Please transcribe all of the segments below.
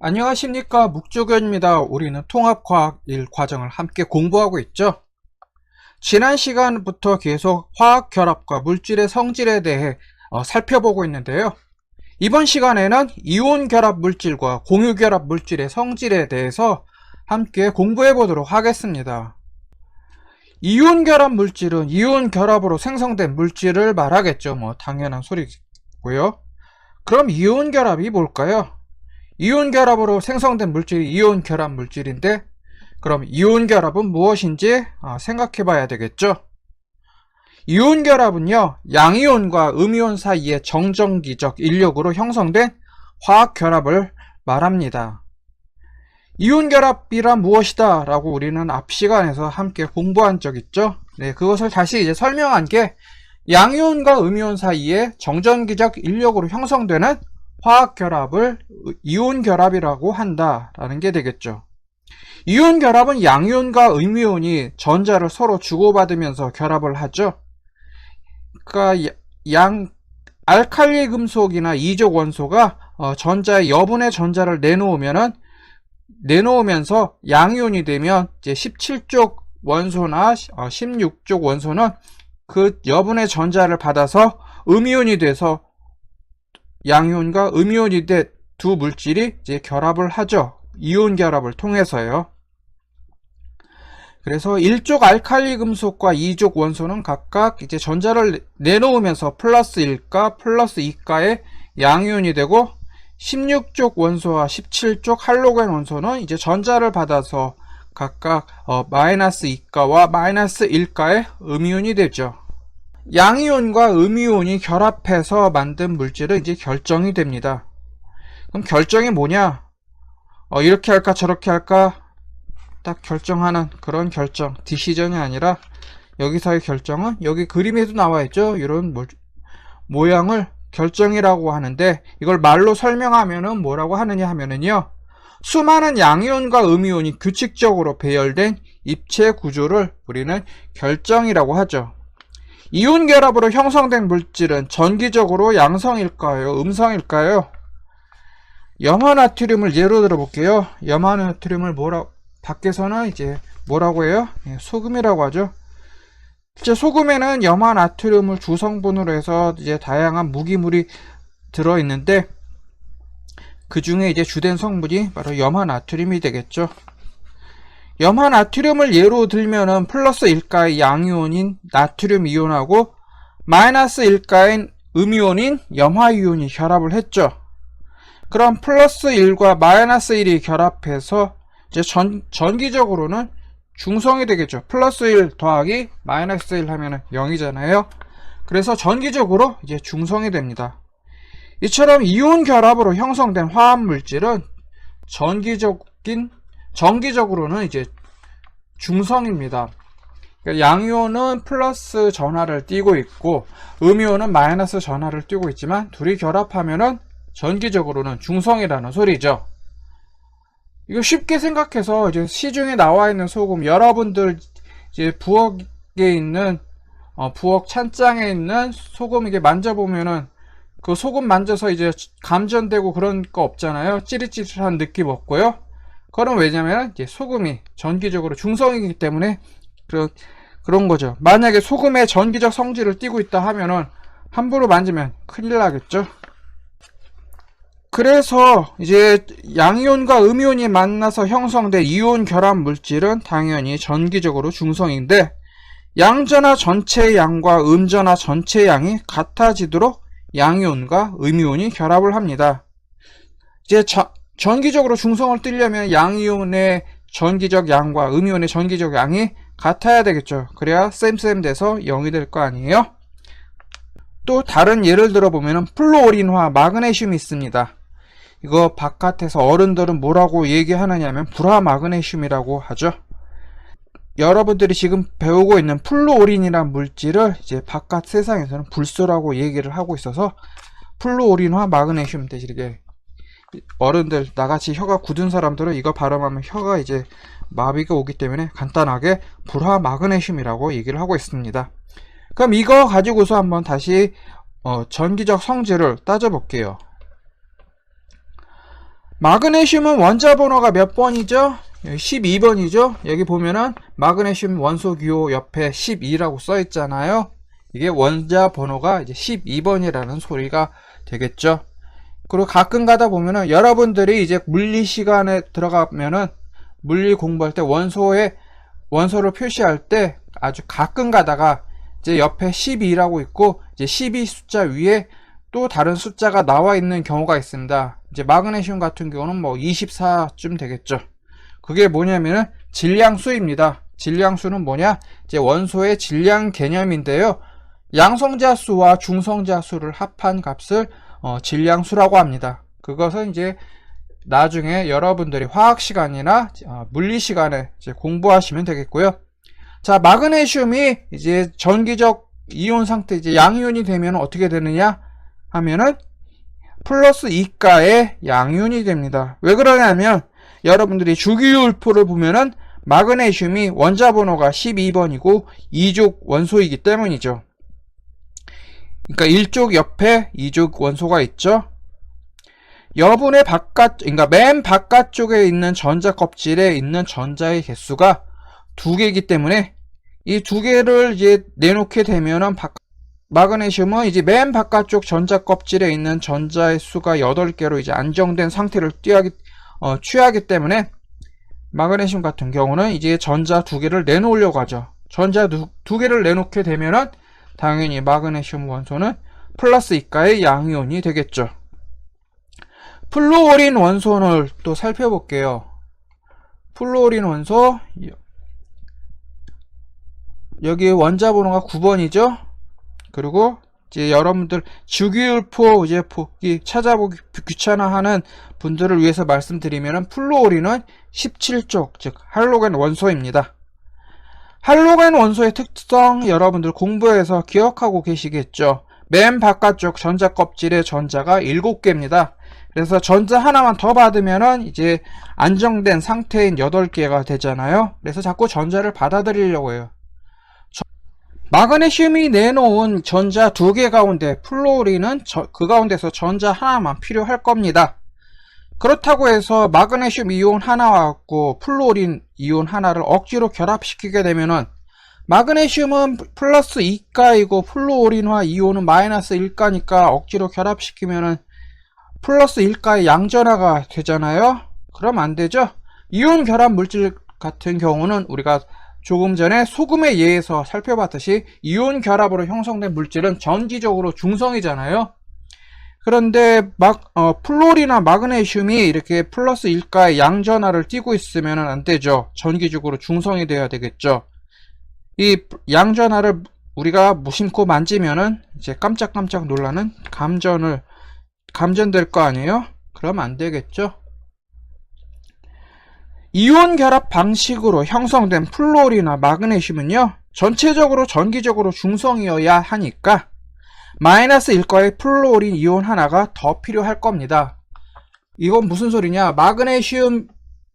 안녕하십니까, 묵조교입니다. 우리는 통합과학 1과정을 함께 공부하고 있죠. 지난 시간부터 계속 화학결합과 물질의 성질에 대해 살펴보고 있는데요. 이번 시간에는 이온결합 물질과 공유결합 물질의 성질에 대해서 함께 공부해 보도록 하겠습니다. 이온결합 물질은 이온결합으로 생성된 물질을 말하겠죠. 당연한 소리고요. 그럼 이온결합이 뭘까요? 이온결합으로 생성된 물질이 이온결합 물질인데, 그럼 이온결합은 무엇인지 생각해 봐야 되겠죠. 이온결합은요, 양이온과 음이온 사이의 정전기적 인력으로 형성된 화학결합을 말합니다. 이온결합이란 무엇이다 라고 우리는 앞 시간에서 함께 공부한 적 있죠. 그것을 다시 이제 설명한 게, 양이온과 음이온 사이의 정전기적 인력으로 형성되는 화학결합을 이온결합이라고 한다라는 게 되겠죠. 이온결합은 양이온과 음이온이 전자를 서로 주고받으면서 결합을 하죠. 그러니까 알칼리 금속이나 이족 원소가 전자의 여분의 전자를 내놓으면서 양이온이 되면 이제 17족 원소나 16족 원소는 그 여분의 전자를 받아서 음이온이 돼서 양이온과 음이온이 된 두 물질이 이제 결합을 하죠. 이온 결합을 통해서요. 그래서 1족 알칼리 금속과 2족 원소는 각각 이제 전자를 내놓으면서 플러스 1가 플러스 2가의 양이온이 되고, 16족 원소와 17족 할로겐 원소는 이제 전자를 받아서 각각 마이너스 2가와 마이너스 1가의 음이온이 되죠. 양이온과 음이온이 결합해서 만든 물질은 이제 결정이 됩니다. 그럼 결정이 뭐냐? 이렇게 할까 저렇게 할까 딱 결정하는 그런 결정, 디시전이 아니라, 여기서의 결정은 여기 그림에도 나와 있죠. 이런 모양을 결정이라고 하는데, 이걸 말로 설명하면은 뭐라고 하느냐 하면은요, 수많은 양이온과 음이온이 규칙적으로 배열된 입체 구조를 우리는 결정이라고 하죠. 이온 결합으로 형성된 물질은 전기적으로 양성일까요? 음성일까요? 염화나트륨을 예로 들어 볼게요. 염화나트륨을 밖에서는 이제 뭐라고 해요? 소금이라고 하죠. 실제 소금에는 염화나트륨을 주성분으로 해서 이제 다양한 무기물이 들어 있는데, 그 중에 이제 주된 성분이 바로 염화나트륨이 되겠죠. 염화나트륨을 예로 들면은 플러스 1가의 양이온인 나트륨 이온하고 마이너스 1가인 음이온인 염화이온이 결합을 했죠. 그럼 플러스 1과 마이너스 1이 결합해서 이제 전기적으로는 중성이 되겠죠. 플러스 1 더하기 마이너스 1 하면은 0이잖아요. 그래서 전기적으로 이제 중성이 됩니다. 이처럼 이온 결합으로 형성된 화합 물질은 전기적으로는 이제 중성입니다. 그러니까 양이온은 플러스 전하를 띠고 있고 음이온은 마이너스 전하를 띠고 있지만, 둘이 결합하면은 전기적으로는 중성이라는 소리죠. 이거 쉽게 생각해서, 이제 시중에 나와 있는 소금, 여러분들 이제 부엌에 있는 부엌 찬장에 있는 소금 이게 만져보면은, 그 소금 만져서 이제 감전되고 그런 거 없잖아요. 찌릿찌릿한 느낌 없고요. 그건 왜냐면 이제 소금이 전기적으로 중성이기 때문에 그런 거죠. 만약에 소금의 전기적 성질을 띠고 있다 하면은 함부로 만지면 큰일 나겠죠. 그래서 이제 양이온과 음이온이 만나서 형성된 이온 결합 물질은 당연히 전기적으로 중성인데, 양전하 전체의 양과 음전하 전체의 양이 같아지도록 양이온과 음이온이 결합을 합니다. 이제 전기적으로 중성을 띠려면 양이온의 전기적 양과 음이온의 전기적 양이 같아야 되겠죠. 그래야 쌤 돼서 0이 될 거 아니에요. 또 다른 예를 들어보면 플루오린화 마그네슘이 있습니다. 이거 바깥에서 어른들은 뭐라고 얘기하느냐면 불화마그네슘이라고 하죠. 여러분들이 지금 배우고 있는 플루오린이란 물질을 이제 바깥 세상에서는 불소라고 얘기를 하고 있어서, 플루오린화 마그네슘 대신에 어른들, 나같이 혀가 굳은 사람들은 이거 발음하면 혀가 이제 마비가 오기 때문에 간단하게 불화마그네슘이라고 얘기를 하고 있습니다. 그럼 이거 가지고서 한번 다시 전기적 성질을 따져볼게요. 마그네슘은 원자 번호가 몇 번이죠? 12번이죠? 여기 보면은 마그네슘 원소 기호 옆에 12라고 써 있잖아요. 이게 원자 번호가 이제 12번이라는 소리가 되겠죠. 그리고 가끔 가다 보면은 여러분들이 이제 물리 시간에 들어가면은 물리 공부할 때 원소를 표시할 때 아주 가끔 가다가 이제 옆에 12라고 있고 이제 12 숫자 위에 또 다른 숫자가 나와 있는 경우가 있습니다. 이제 마그네슘 같은 경우는 뭐 24쯤 되겠죠. 그게 뭐냐면은 질량수입니다. 질량수는 뭐냐? 이제 원소의 질량 개념인데요. 양성자 수와 중성자 수를 합한 값을 질량수라고 합니다. 그것은 이제 나중에 여러분들이 화학 시간이나 물리 시간에 이제 공부하시면 되겠고요. 자, 마그네슘이 이제 전기적 이온 상태, 이제 양이온이 되면 어떻게 되느냐 하면은 플러스 2가의 양이온이 됩니다. 왜 그러냐면 여러분들이 주기율표를 보면은 마그네슘이 원자 번호가 12번이고 2족 원소이기 때문이죠. 그러니까 1족 옆에 2족 원소가 있죠. 여분의 그러니까 맨 바깥쪽에 있는 전자 껍질에 있는 전자의 개수가 2개이기 때문에 이 2개를 이제 내놓게 되면은 마그네슘은 이제 맨 바깥쪽 전자 껍질에 있는 전자의 수가 8개로 이제 안정된 상태를 취하기 때문에 마그네슘 같은 경우는 이제 전자 2개를 내놓으려고 하죠. 전자 2개를 내놓게 되면은 당연히 마그네슘 원소는 플러스 2가의 양이온이 되겠죠. 플루오린 원소를 또 살펴볼게요. 플루오린 원소, 여기 원자 번호가 9번이죠. 그리고 이제 여러분들 주기율표 이제 찾아보기 귀찮아하는 분들을 위해서 말씀드리면은 플루오린은 17족, 즉 할로겐 원소입니다. 할로겐 원소의 특성 여러분들 공부해서 기억하고 계시겠죠. 맨 바깥쪽 전자 껍질에 전자가 7개입니다. 그래서 전자 하나만 더 받으면은 이제 안정된 상태인 8개가 되잖아요. 그래서 자꾸 전자를 받아들이려고 해요. 마그네슘이 내놓은 전자 2개 가운데 플루오린은 그 가운데서 전자 하나만 필요할 겁니다. 그렇다고 해서 마그네슘 이온 하나와 플루오린 이온 하나를 억지로 결합시키게 되면은 마그네슘은 플러스 2가이고 플루오린과 이온은 마이너스 1가니까 억지로 결합시키면은 플러스 1가의 양전화가 되잖아요. 그럼 안 되죠. 이온 결합 물질 같은 경우는 우리가 조금 전에 소금의 예에서 살펴봤듯이 이온 결합으로 형성된 물질은 전기적으로 중성이잖아요. 그런데 플루오린이나 마그네슘이 이렇게 플러스 1가의 양전화를 띠고 있으면 안 되죠. 전기적으로 중성이 되어야 되겠죠. 이 양전화를 우리가 무심코 만지면은 이제 깜짝깜짝 놀라는 감전될 거 아니에요? 그럼 안 되겠죠. 이온 결합 방식으로 형성된 플루오린이나 마그네슘은요, 전체적으로 전기적으로 중성이어야 하니까 마이너스 1가의 플루오린 이온 하나가 더 필요할 겁니다. 이건 무슨 소리냐? 마그네슘이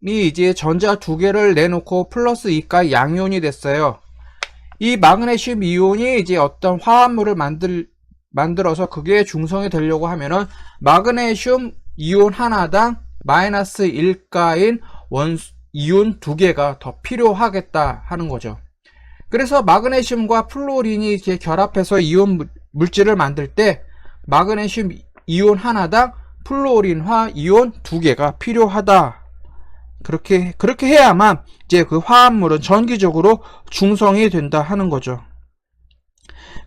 이제 전자 2개를 내놓고 플러스 2가 양이온이 됐어요. 이 마그네슘 이온이 이제 어떤 화합물을 만들어서 그게 중성이 되려고 하면은 마그네슘 이온 하나당 마이너스 1가인 이온 2개가 더 필요하겠다 하는 거죠. 그래서 마그네슘과 플루오린이 이제 결합해서 이온 물질을 만들 때 마그네슘 이온 하나당 플루오린화 이온 2개가 필요하다. 그렇게 해야만 이제 그 화합물은 전기적으로 중성이 된다 하는 거죠.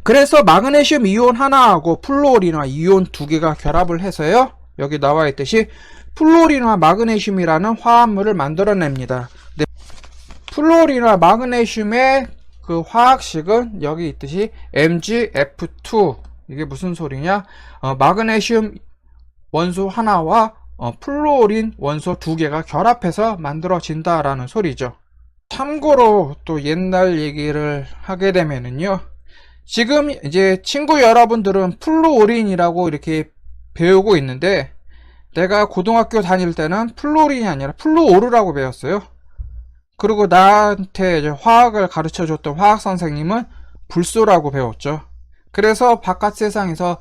그래서 마그네슘 이온 하나하고 플루오린화 이온 2개가 결합을 해서요, 여기 나와 있듯이 플루오린화 마그네슘이라는 화합물을 만들어냅니다. 네, 플루오린화 마그네슘의 그 화학식은 여기 있듯이 MgF2. 이게 무슨 소리냐? 마그네슘 원소 하나와 플루오린 원소 2개가 결합해서 만들어진다라는 소리죠. 참고로 또 옛날 얘기를 하게 되면은요, 지금 이제 친구 여러분들은 플루오린이라고 이렇게 배우고 있는데, 내가 고등학교 다닐 때는 플루오린이 아니라 플루오르라고 배웠어요. 그리고 나한테 이제 화학을 가르쳐 줬던 화학 선생님은 불소라고 배웠죠. 그래서 바깥 세상에서는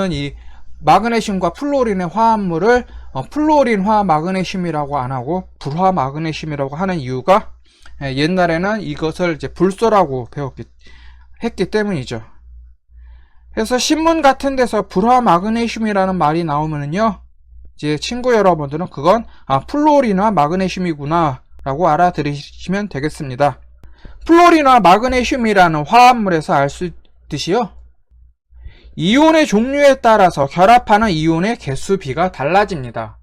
이 마그네슘과 플루오린의 화합물을 플로린화 마그네슘이라고 안 하고 불화 마그네슘이라고 하는 이유가 옛날에는 이것을 이제 불소라고 했기 때문이죠. 그래서 신문 같은 데서 불화 마그네슘이라는 말이 나오면은요, 이제 친구 여러분들은 그건 플로린화 마그네슘이구나 라고 알아들으시면 되겠습니다. 플로린화 마그네슘이라는 화합물에서 알 수 있듯이요, 이온의 종류에 따라서 결합하는 이온의 개수비가 달라집니다.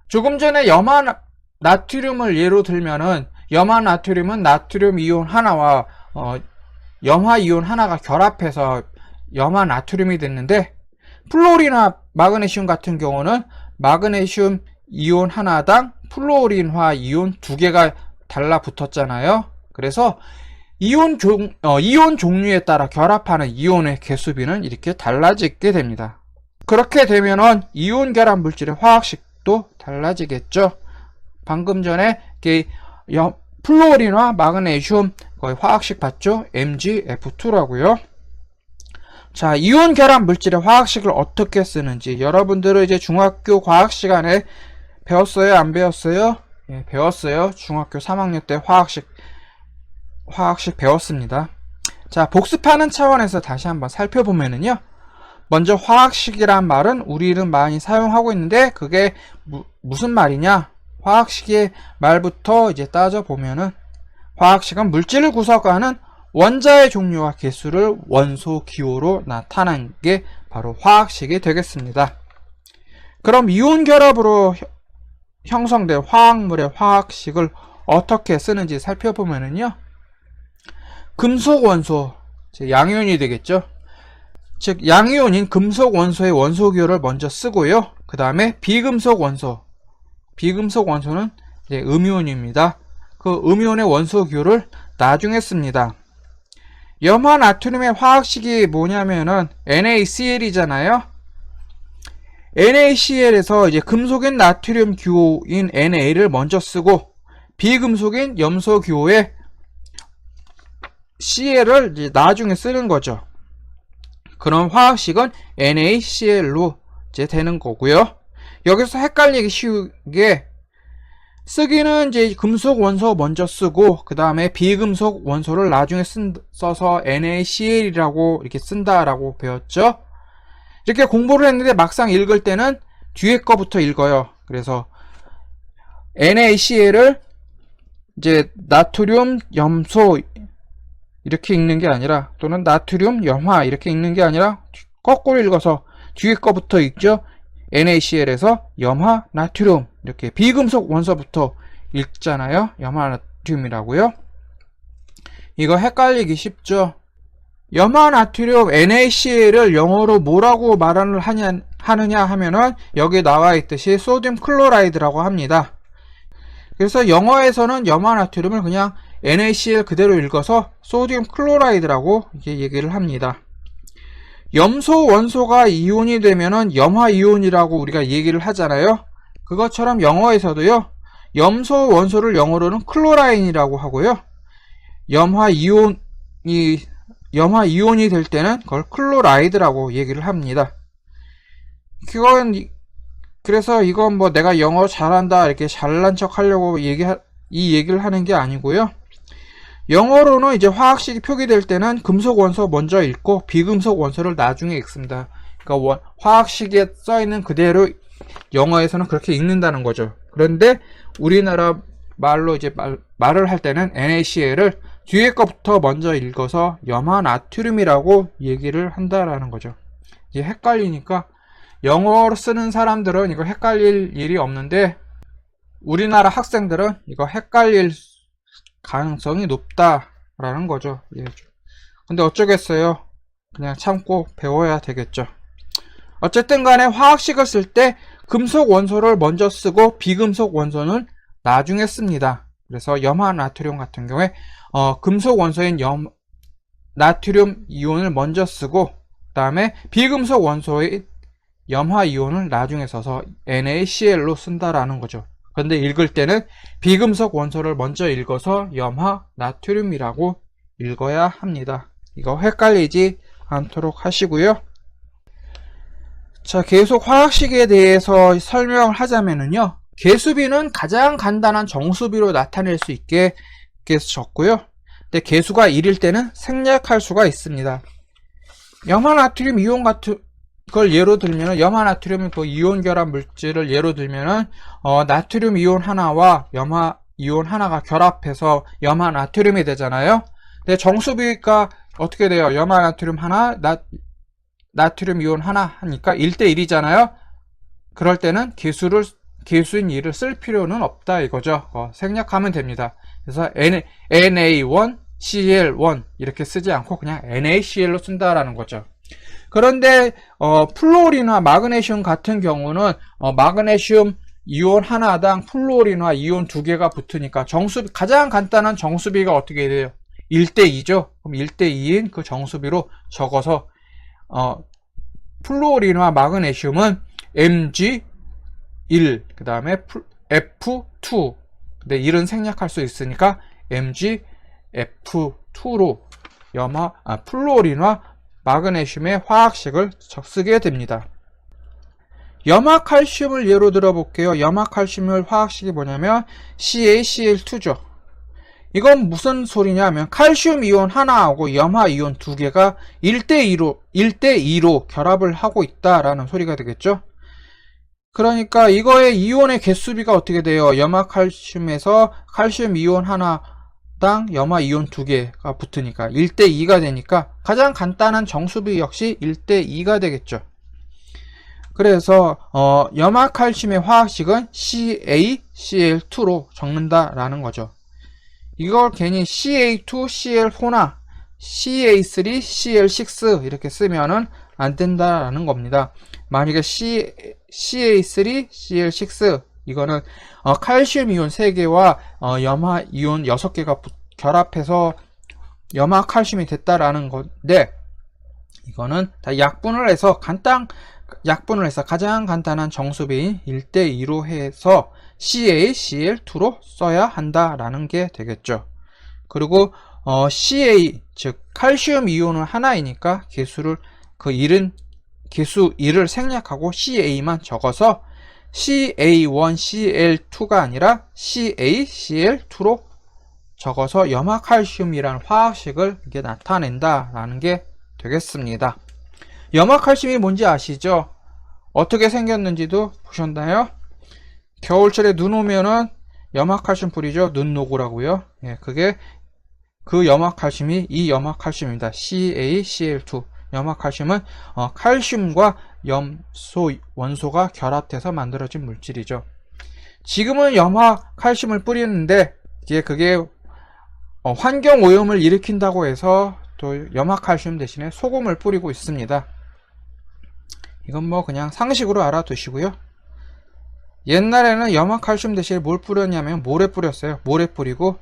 조금 전에 염화 나트륨을 예로 들면은 염화 나트륨은 나트륨 이온 하나와 염화 이온 하나가 결합해서 염화 나트륨이 됐는데, 플로린화 마그네슘 같은 경우는 마그네슘 이온 하나당 플로린화 이온 2개가 달라붙었잖아요. 그래서 이온 종류에 따라 결합하는 이온의 개수비는 이렇게 달라지게 됩니다. 그렇게 되면은 이온 결합 물질의 화학식도 달라지겠죠. 방금 전에 플로린화 마그네슘 거의 화학식 봤죠? MgF2라고요. 자, 이온 결합 물질의 화학식을 어떻게 쓰는지 여러분들은 이제 중학교 과학 시간에 배웠어요? 안 배웠어요? 예, 배웠어요. 중학교 3학년 때 화학식 배웠습니다. 자, 복습하는 차원에서 다시 한번 살펴보면은요, 먼저 화학식이란 말은 우리는 많이 사용하고 있는데 그게 무슨 말이냐? 화학식의 말부터 이제 따져보면은, 화학식은 물질을 구성하는 원자의 종류와 개수를 원소 기호로 나타낸 게 바로 화학식이 되겠습니다. 그럼 이온 결합으로 형성된 화학물의 화학식을 어떻게 쓰는지 살펴보면은요, 금속 원소, 즉 양이온이 되겠죠. 즉 양이온인 금속 원소의 원소 기호를 먼저 쓰고요. 그 다음에 비금속 원소는 이제 음이온입니다. 그 음이온의 원소 기호를 나중에 씁니다. 염화 나트륨의 화학식이 뭐냐면은 NaCl이잖아요. NaCl에서 이제 금속인 나트륨 기호인 Na를 먼저 쓰고, 비금속인 염소 기호의 Cl을 이제 나중에 쓰는 거죠. 그럼 화학식은 NaCl로 이제 되는 거고요. 여기서 헷갈리기 쉬우게 쓰기는 이제 금속 원소 먼저 쓰고 그 다음에 비금속 원소를 나중에 써서 NaCl이라고 이렇게 쓴다라고 배웠죠. 이렇게 공부를 했는데 막상 읽을 때는 뒤에 거부터 읽어요. 그래서 NaCl을 이제 나트륨 염소 이렇게 읽는 게 아니라, 또는 나트륨 염화 이렇게 읽는 게 아니라 거꾸로 읽어서 뒤에 거부터 읽죠. NaCl에서 염화 나트륨, 이렇게 비금속 원소부터 읽잖아요. 염화 나트륨이라고요. 이거 헷갈리기 쉽죠. 염화 나트륨 NaCl을 영어로 뭐라고 말을 하느냐 하면은 여기 나와 있듯이 소듐 클로라이드라고 합니다. 그래서 영어에서는 염화 나트륨을 그냥 NaCl 그대로 읽어서 소듐 클로라이드라고 이렇게 얘기를 합니다. 염소 원소가 이온이 되면은 염화 이온이라고 우리가 얘기를 하잖아요. 그것처럼 영어에서도요, 염소 원소를 영어로는 클로라인이라고 하고요, 염화 이온이 될 때는 그걸 클로라이드라고 얘기를 합니다. 그래서 이건 뭐 내가 영어 잘한다 이렇게 잘난 척 하려고 이 얘기를 하는 게 아니고요. 영어로는 이제 화학식이 표기될 때는 금속 원소 먼저 읽고 비금속 원소를 나중에 읽습니다. 그러니까 화학식에 써있는 그대로 영어에서는 그렇게 읽는다는 거죠. 그런데 우리나라 말로 이제 말을 할 때는 NaCl을 뒤에 거부터 먼저 읽어서 염화 나트륨이라고 얘기를 한다라는 거죠. 이게 헷갈리니까 영어로 쓰는 사람들은 이거 헷갈릴 일이 없는데, 우리나라 학생들은 이거 헷갈릴 가능성이 높다라는 거죠. 예. 근데 어쩌겠어요. 그냥 참고 배워야 되겠죠. 어쨌든 간에 화학식을 쓸 때 금속 원소를 먼저 쓰고 비금속 원소는 나중에 씁니다. 그래서 염화 나트륨 같은 경우에 금속 원소인 나트륨 이온을 먼저 쓰고 그 다음에 비금속 원소의 염화 이온을 나중에 써서 NaCl로 쓴다라는 거죠. 그런데 읽을 때는 비금속 원소를 먼저 읽어서 염화 나트륨이라고 읽어야 합니다. 이거 헷갈리지 않도록 하시고요. 자, 계속 화학식에 대해서 설명을 하자면은요. 계수비는 가장 간단한 정수비로 나타낼 수 있게 적고요. 근데 계수가 1일 때는 생략할 수가 있습니다. 염화나트륨 이온 같은 걸 예로 들면은, 염화나트륨 그 이온 결합 물질을 예로 들면은 나트륨 이온 하나와 염화 이온 하나가 결합해서 염화나트륨이 되잖아요. 근데 정수비가 어떻게 돼요? 염화나트륨 하나, 나트륨 이온 하나 하니까 1대1이잖아요. 그럴 때는 계수인 2를 쓸 필요는 없다 이거죠. 생략하면 됩니다. 그래서 Na1Cl1 이렇게 쓰지 않고 그냥 NaCl로 쓴다라는 거죠. 그런데 플루오린과 마그네슘 같은 경우는 마그네슘 이온 하나당 플루오린과 이온 2개가 붙으니까 가장 간단한 정수비가 어떻게 돼요? 1대2죠. 그럼 1대2인 그 정수비로 적어서 플루오린과 마그네슘은 Mg1, 그 다음에 F2. 근데 1은 생략할 수 있으니까 MgF2로 플루오린과 마그네슘의 화학식을 쓰게 됩니다. 염화칼슘을 예로 들어볼게요. 염화칼슘의 화학식이 뭐냐면 CaCl2죠. 이건 무슨 소리냐면 칼슘 이온 하나하고 염화 이온 2개가 1대2로 결합을 하고 있다라는 소리가 되겠죠. 그러니까 이거의 이온의 개수비가 어떻게 돼요? 염화칼슘에서 칼슘 이온 하나당 염화 이온 2개가 붙으니까 1대2가 되니까 가장 간단한 정수비 역시 1대2가 되겠죠. 그래서 염화칼슘의 화학식은 CaCl2로 적는다라는 거죠. 이걸 괜히 Ca2Cl4나 Ca3Cl6 이렇게 쓰면은 안 된다라는 겁니다. 만약에 CA3Cl6 이거는 칼슘 이온 3개와 염화 이온 6개가 결합해서 염화 칼슘이 됐다라는 건데, 이거는 다 약분을 해서 가장 간단한 정수비인 1대2로 해서 CaCl2로 써야 한다라는 게 되겠죠. 그리고 Ca 즉 칼슘 이온은 하나이니까 개수 1을 생략하고 Ca만 적어서 Ca1Cl2가 아니라 CaCl2로 적어서 염화칼슘이라는 화학식을 이게 나타낸다라는 게 되겠습니다. 염화칼슘이 뭔지 아시죠? 어떻게 생겼는지도 보셨나요? 겨울철에 눈 오면은 염화칼슘 뿌리죠. 눈 녹으라고요. 예, 그게 그 염화칼슘이 이 염화칼슘입니다. CaCl2. 염화칼슘은 칼슘과 염소 원소가 결합돼서 만들어진 물질이죠. 지금은 염화칼슘을 뿌리는데 그게 환경 오염을 일으킨다고 해서 또 염화칼슘 대신에 소금을 뿌리고 있습니다. 이건 뭐 그냥 상식으로 알아두시고요. 옛날에는 염화칼슘 대신에 뭘 뿌렸냐면 모래 뿌렸어요. 모래 뿌리고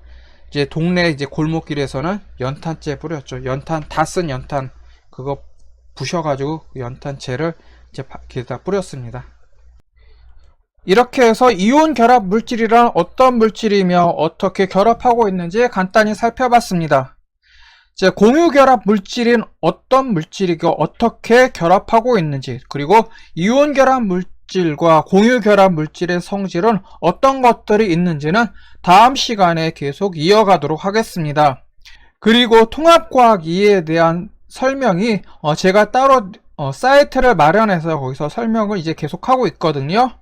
이제 동네 골목길에서는 연탄재 뿌렸죠. 연탄 다 쓴 연탄 그거 부셔가지고 연탄재를 이제 길에다 뿌렸습니다. 이렇게 해서 이온 결합 물질이란 어떤 물질이며 어떻게 결합하고 있는지 간단히 살펴봤습니다. 이제 공유 결합 물질인 어떤 물질이고 어떻게 결합하고 있는지, 그리고 이온 결합 물질과 공유 결합 물질의 성질은 어떤 것들이 있는지는 다음 시간에 계속 이어가도록 하겠습니다. 그리고 통합과학 2에 대한 설명이 제가 따로 사이트를 마련해서 거기서 설명을 이제 계속하고 있거든요.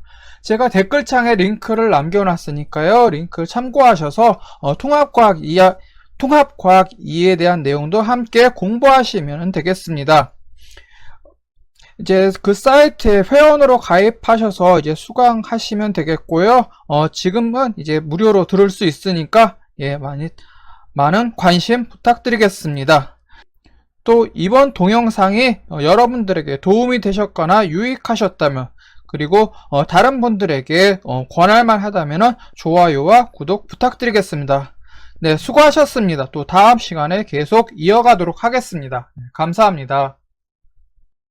제가 댓글창에 링크를 남겨놨으니까요. 링크를 참고하셔서 통합과학 2에 대한 내용도 함께 공부하시면 되겠습니다. 이제 그 사이트에 회원으로 가입하셔서 이제 수강하시면 되겠고요. 지금은 이제 무료로 들을 수 있으니까 많은 관심 부탁드리겠습니다. 또 이번 동영상이 여러분들에게 도움이 되셨거나 유익하셨다면, 그리고 다른 분들에게 권할만 하다면 좋아요와 구독 부탁드리겠습니다. 네, 수고하셨습니다. 또 다음 시간에 계속 이어가도록 하겠습니다. 감사합니다.